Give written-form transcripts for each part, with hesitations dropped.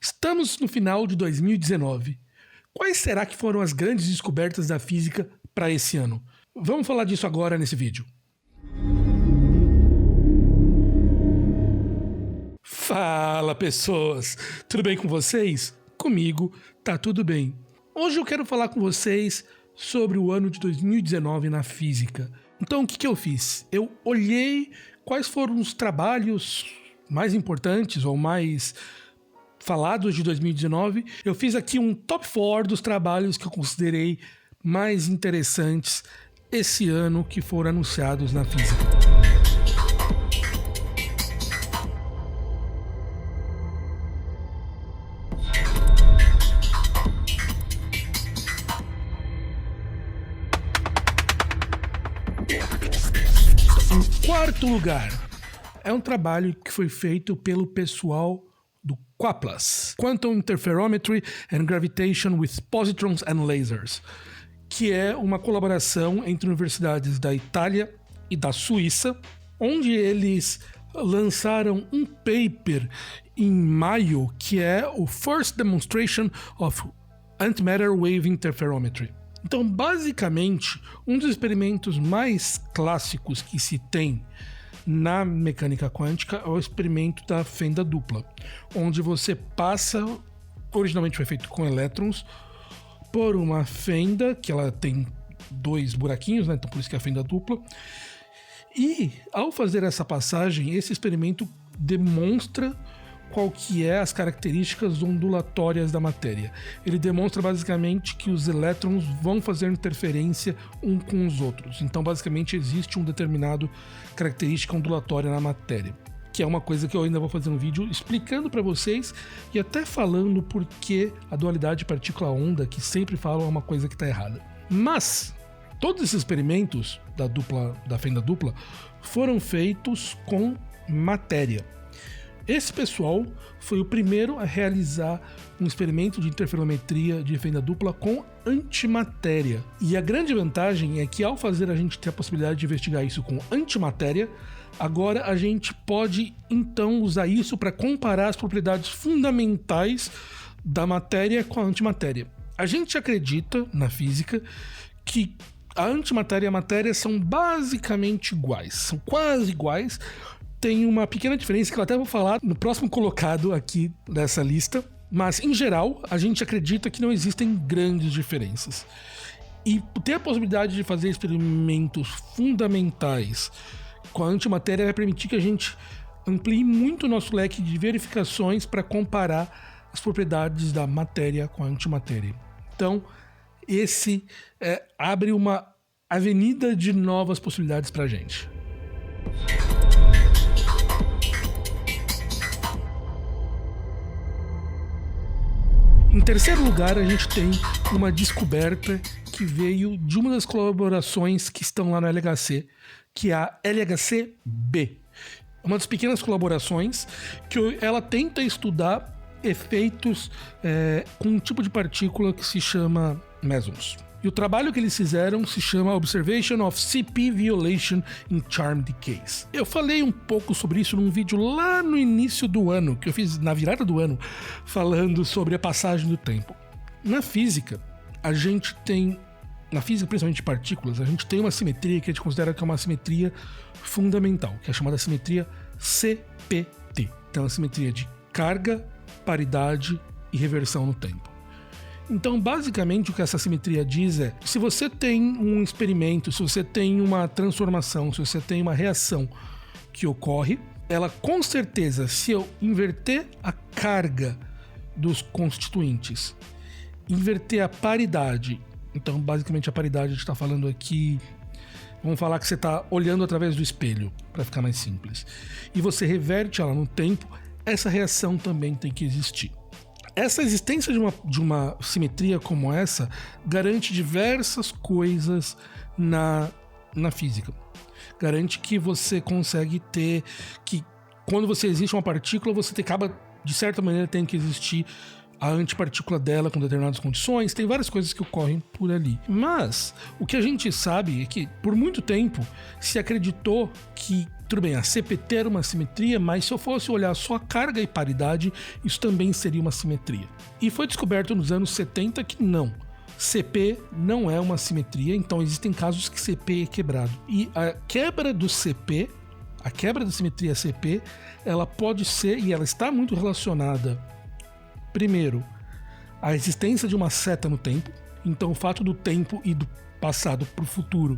Estamos no final de 2019. Quais será que foram as grandes descobertas da física para esse ano? Vamos falar disso agora nesse vídeo. Fala, pessoas! Tudo bem com vocês? Comigo tá tudo bem. Hoje eu quero falar com vocês sobre o ano de 2019 na física. Então o que eu fiz? Eu olhei quais foram os trabalhos mais importantes ou mais falados de 2019. Eu fiz aqui um top 4 dos trabalhos que eu considerei mais interessantes esse ano que foram anunciados na física. Em quarto lugar, é um trabalho que foi feito pelo pessoal do QAPLAS, Quantum Interferometry and Gravitation with Positrons and Lasers, que é uma colaboração entre universidades da Itália e da Suíça, onde eles lançaram um paper em maio, que é o First Demonstration of Antimatter Wave Interferometry. Então, basicamente, um dos experimentos mais clássicos que se tem na mecânica quântica é o experimento da fenda dupla, onde você passa, originalmente foi feito com elétrons, por uma fenda, que ela tem 2 buraquinhos, né? Então por isso que é a fenda dupla. E ao fazer essa passagem, esse experimento demonstra qual que é as características ondulatórias da matéria. Ele demonstra basicamente que os elétrons vão fazer interferência um com os outros. Então basicamente existe um determinado característica ondulatória na matéria, que é uma coisa que eu ainda vou fazer um vídeo explicando para vocês e até falando por que a dualidade partícula-onda, que sempre falam, é uma coisa que está errada. Mas todos esses experimentos da fenda dupla foram feitos com matéria. Esse pessoal foi o primeiro a realizar um experimento de interferometria de fenda dupla com antimatéria. E a grande vantagem é que ao fazer a gente ter a possibilidade de investigar isso com antimatéria, agora a gente pode então usar isso para comparar as propriedades fundamentais da matéria com a antimatéria. A gente acredita na física que a antimatéria e a matéria são basicamente iguais, são quase iguais. Tem uma pequena diferença que eu até vou falar no próximo colocado aqui dessa lista, mas em geral a gente acredita que não existem grandes diferenças. E ter a possibilidade de fazer experimentos fundamentais com a antimatéria vai permitir que a gente amplie muito o nosso leque de verificações para comparar as propriedades da matéria com a antimatéria. Então, esse abre uma avenida de novas possibilidades para a gente. Em terceiro lugar, a gente tem uma descoberta que veio de uma das colaborações que estão lá no LHC, que é a LHC-B. Uma das pequenas colaborações que ela tenta estudar efeitos com um tipo de partícula que se chama mesons. E o trabalho que eles fizeram se chama Observation of CP Violation in Charm Decays. Eu falei um pouco sobre isso num vídeo lá no início do ano, que eu fiz na virada do ano, falando sobre a passagem do tempo. Na física, principalmente de partículas, a gente tem uma simetria que a gente considera que é uma simetria fundamental, que é chamada simetria CPT. Então, a simetria de carga, paridade e reversão no tempo. Então, basicamente, o que essa simetria diz é que se você tem um experimento, se você tem uma transformação, se você tem uma reação que ocorre, ela com certeza, se eu inverter a carga dos constituintes, inverter a paridade, então basicamente a paridade a gente está falando aqui, vamos falar que você está olhando através do espelho, para ficar mais simples, e você reverte ela no tempo, essa reação também tem que existir. Essa existência de uma simetria como essa garante diversas coisas na física. Garante que você consegue ter que quando você existe uma partícula, você acaba, de certa maneira, tem que existir a antipartícula dela com determinadas condições, tem várias coisas que ocorrem por ali. Mas o que a gente sabe é que por muito tempo se acreditou que Tudo bem, a CPT era uma simetria, mas se eu fosse olhar só a carga e paridade, isso também seria uma simetria. E foi descoberto nos anos 70 que não. CP não é uma simetria, então existem casos que CP é quebrado. E a quebra do CP, a quebra da simetria CP, ela pode ser, e ela está muito relacionada, primeiro, à existência de uma seta no tempo. Então o fato do tempo e do passado para o futuro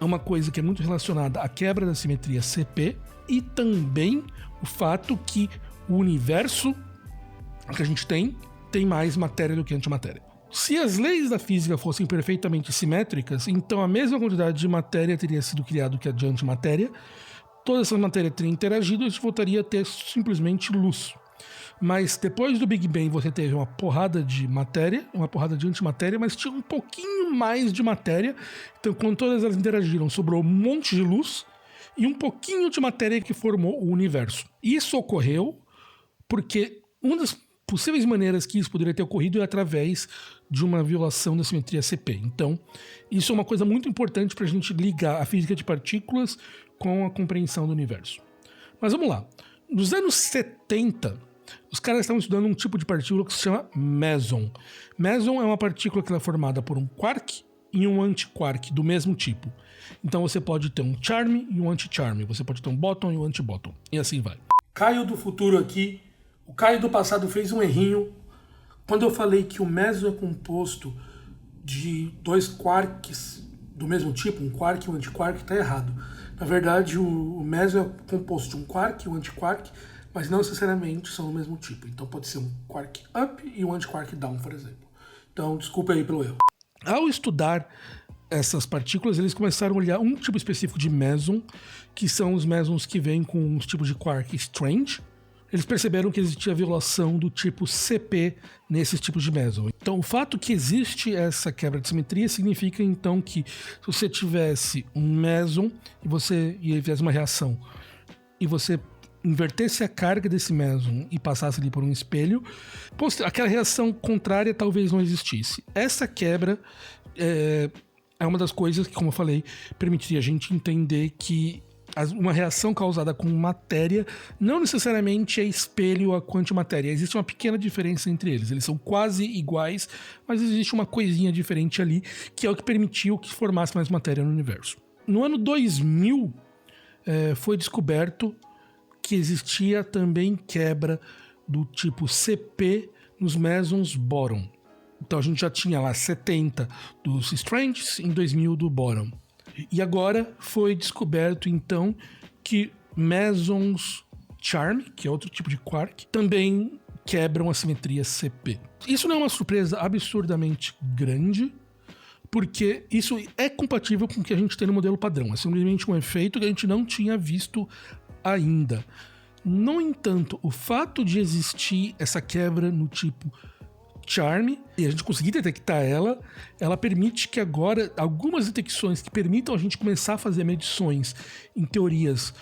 é uma coisa que é muito relacionada à quebra da simetria CP, e também o fato que o universo que a gente tem mais matéria do que antimatéria. Se as leis da física fossem perfeitamente simétricas, então a mesma quantidade de matéria teria sido criada que a de antimatéria, toda essa matéria teria interagido e a gente voltaria a ter simplesmente luz. Mas depois do Big Bang você teve uma porrada de matéria, uma porrada de antimatéria, mas tinha um pouquinho mais de matéria. Então quando todas elas interagiram, sobrou um monte de luz e um pouquinho de matéria que formou o universo. Isso ocorreu porque uma das possíveis maneiras que isso poderia ter ocorrido é através de uma violação da simetria CP. Então, isso é uma coisa muito importante para a gente ligar a física de partículas com a compreensão do universo. Mas vamos lá. Nos anos 70, os caras estavam estudando um tipo de partícula que se chama meson. Meson é uma partícula que é formada por um quark e um antiquark do mesmo tipo. Então você pode ter um charme e um anti-charme. Você pode ter um bóton e um anti-bóton. E assim vai. Caio do futuro aqui. O Caio do passado fez um errinho. Quando eu falei que o meson é composto de dois quarks do mesmo tipo, um quark e um antiquark, está errado. Na verdade, o meson é composto de um quark e um antiquark, mas não necessariamente são do mesmo tipo. Então pode ser um quark up e um antiquark down, por exemplo. Então, desculpa aí pelo erro. Ao estudar essas partículas, eles começaram a olhar um tipo específico de meson, que são os mesons que vêm com uns tipos de quark strange. Eles perceberam que existia violação do tipo CP nesses tipos de meson. Então, o fato que existe essa quebra de simetria significa, então, que se você tivesse um meson e ele fizesse uma reação e você invertesse a carga desse meson e passasse ali por um espelho, aquela reação contrária talvez não existisse. Essa quebra é uma das coisas que, como eu falei, permitiria a gente entender que uma reação causada com matéria não necessariamente é espelho à antimatéria. Existe uma pequena diferença entre eles. Eles são quase iguais, mas existe uma coisinha diferente ali, que é o que permitiu que formasse mais matéria no universo. No ano 2000, foi descoberto que existia também quebra do tipo CP nos mesons boron. Então a gente já tinha lá 70 dos stranges, em 2000 do boron. E agora foi descoberto, então, que mesons charm, que é outro tipo de quark, também quebram a simetria CP. Isso não é uma surpresa absurdamente grande, porque isso é compatível com o que a gente tem no modelo padrão. É simplesmente um efeito que a gente não tinha visto ainda. No entanto, o fato de existir essa quebra no tipo charme, e a gente conseguir detectar ela permite que agora algumas detecções que permitam a gente começar a fazer medições em teorias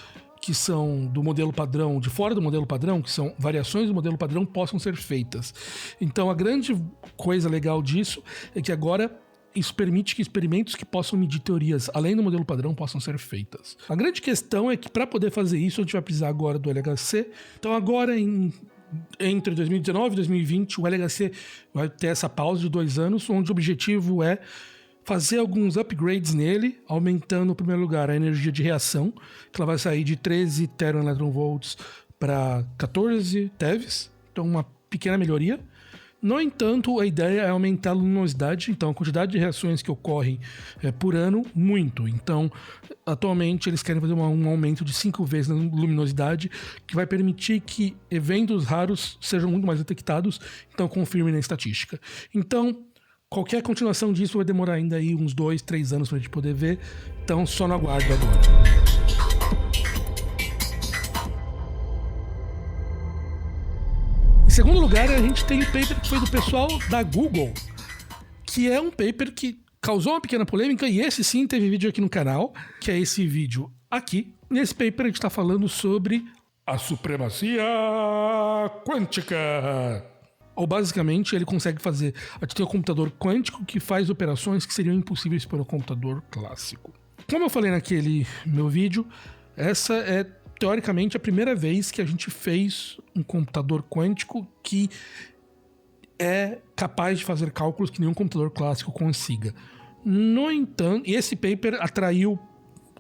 que são do modelo padrão, de fora do modelo padrão, que são variações do modelo padrão, possam ser feitas. Então a grande coisa legal disso é que agora isso permite que experimentos que possam medir teorias além do modelo padrão possam ser feitas. A grande questão é que para poder fazer isso a gente vai precisar agora do LHC. Então agora entre 2019 e 2020, o LHC vai ter essa pausa de 2 anos, onde o objetivo é fazer alguns upgrades nele, aumentando, em primeiro lugar, a energia de reação, que ela vai sair de 13 teraelectronvolts para 14 TeVs, então uma pequena melhoria. No entanto, a ideia é aumentar a luminosidade, então a quantidade de reações que ocorrem por ano, muito. Então, atualmente, eles querem fazer um aumento de 5 vezes na luminosidade, que vai permitir que eventos raros sejam muito mais detectados, então confirmem na estatística. Então, qualquer continuação disso vai demorar ainda aí uns 2, 3 anos para a gente poder ver, então só no aguardo agora. Em segundo lugar, a gente tem um paper que foi do pessoal da Google, que é um paper que causou uma pequena polêmica, e esse sim teve vídeo aqui no canal, que é esse vídeo aqui. Nesse paper a gente está falando sobre a supremacia quântica. Ou basicamente ele consegue fazer... A gente tem um computador quântico que faz operações que seriam impossíveis para um computador clássico. Como eu falei naquele meu vídeo, Essa é, teoricamente, a primeira vez que a gente fez um computador quântico que é capaz de fazer cálculos que nenhum computador clássico consiga. No entanto, esse paper atraiu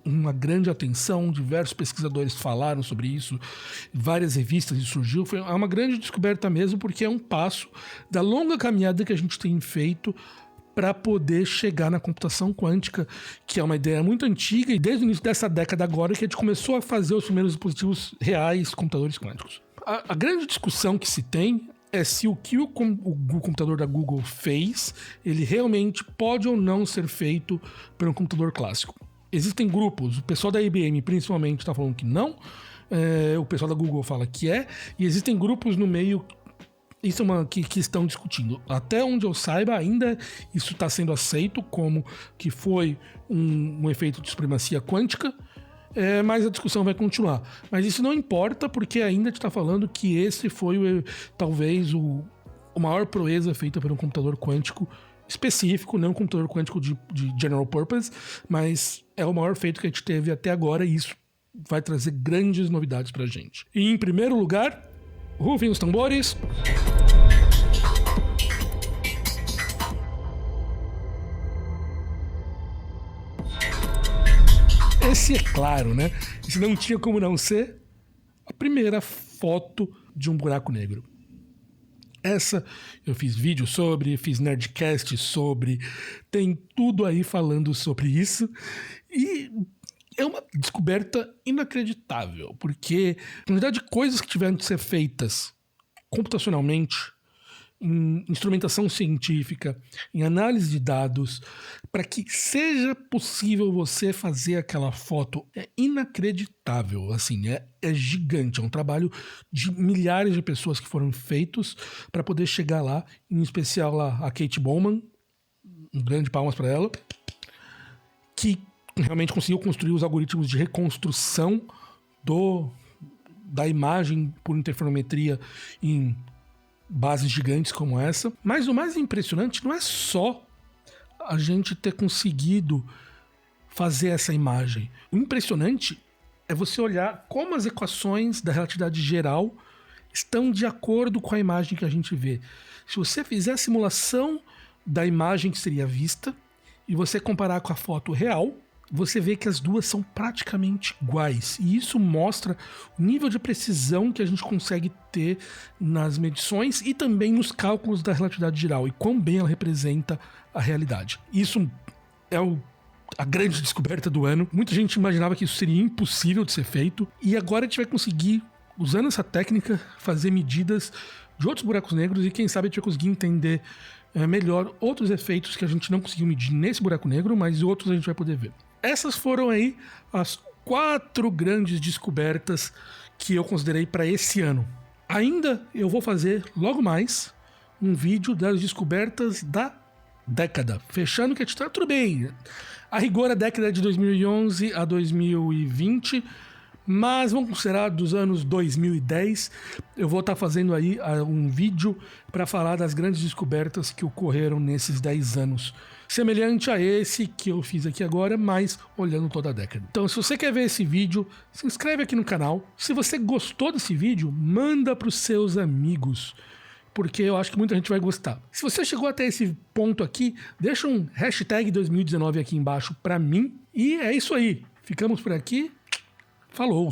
uma grande atenção, diversos pesquisadores falaram sobre isso, várias revistas e surgiu. Foi uma grande descoberta mesmo, porque é um passo da longa caminhada que a gente tem feito para poder chegar na computação quântica, que é uma ideia muito antiga, e desde o início dessa década agora que a gente começou a fazer os primeiros dispositivos reais, computadores quânticos. A grande discussão que se tem é se o que o computador da Google fez, ele realmente pode ou não ser feito por um computador clássico. Existem grupos, o pessoal da IBM principalmente está falando que não, o pessoal da Google fala que é, e existem grupos no meio, isso é que estão discutindo. Até onde eu saiba, ainda isso está sendo aceito como que foi um efeito de supremacia quântica, mas a discussão vai continuar. Mas isso não importa, porque ainda a gente está falando que esse foi talvez a maior proeza feita por um computador quântico específico, não um computador quântico de general purpose, mas é o maior feito que a gente teve até agora, e isso vai trazer grandes novidades pra gente. E em primeiro lugar, rufem os tambores. Esse é claro, né? Isso não tinha como não ser a primeira foto de um buraco negro. Essa eu fiz vídeo sobre, fiz nerdcast sobre, tem tudo aí falando sobre isso. E é uma descoberta inacreditável, porque a quantidade de coisas que tiveram de ser feitas computacionalmente, em instrumentação científica, em análise de dados, para que seja possível você fazer aquela foto, é inacreditável, assim, é gigante, é um trabalho de milhares de pessoas que foram feitos para poder chegar lá, em especial lá a Kate Bowman, um grande palmas para ela, que realmente conseguiu construir os algoritmos de reconstrução da imagem por interferometria em bases gigantes como essa. Mas o mais impressionante não é só a gente ter conseguido fazer essa imagem. O impressionante é você olhar como as equações da relatividade geral estão de acordo com a imagem que a gente vê. Se você fizer a simulação da imagem que seria vista e você comparar com a foto real, você vê que as duas são praticamente iguais. E isso mostra o nível de precisão que a gente consegue ter nas medições e também nos cálculos da relatividade geral e quão bem ela representa a realidade. Isso é a grande descoberta do ano. Muita gente imaginava que isso seria impossível de ser feito. E agora a gente vai conseguir, usando essa técnica, fazer medidas de outros buracos negros e quem sabe a gente vai conseguir entender melhor outros efeitos que a gente não conseguiu medir nesse buraco negro, mas outros a gente vai poder ver. Essas foram aí as 4 grandes descobertas que eu considerei para esse ano. Ainda eu vou fazer logo mais um vídeo das descobertas da década. Fechando que a gente tá tudo bem. A rigor, a década é de 2011 a 2020, mas vamos considerar dos anos 2010. Eu vou estar fazendo aí um vídeo para falar das grandes descobertas que ocorreram nesses 10 anos. Semelhante a esse que eu fiz aqui agora, mas olhando toda a década. Então, se você quer ver esse vídeo, se inscreve aqui no canal. Se você gostou desse vídeo, manda para os seus amigos, porque eu acho que muita gente vai gostar. Se você chegou até esse ponto aqui, deixa um hashtag 2019 aqui embaixo para mim. E é isso aí. Ficamos por aqui. Falou!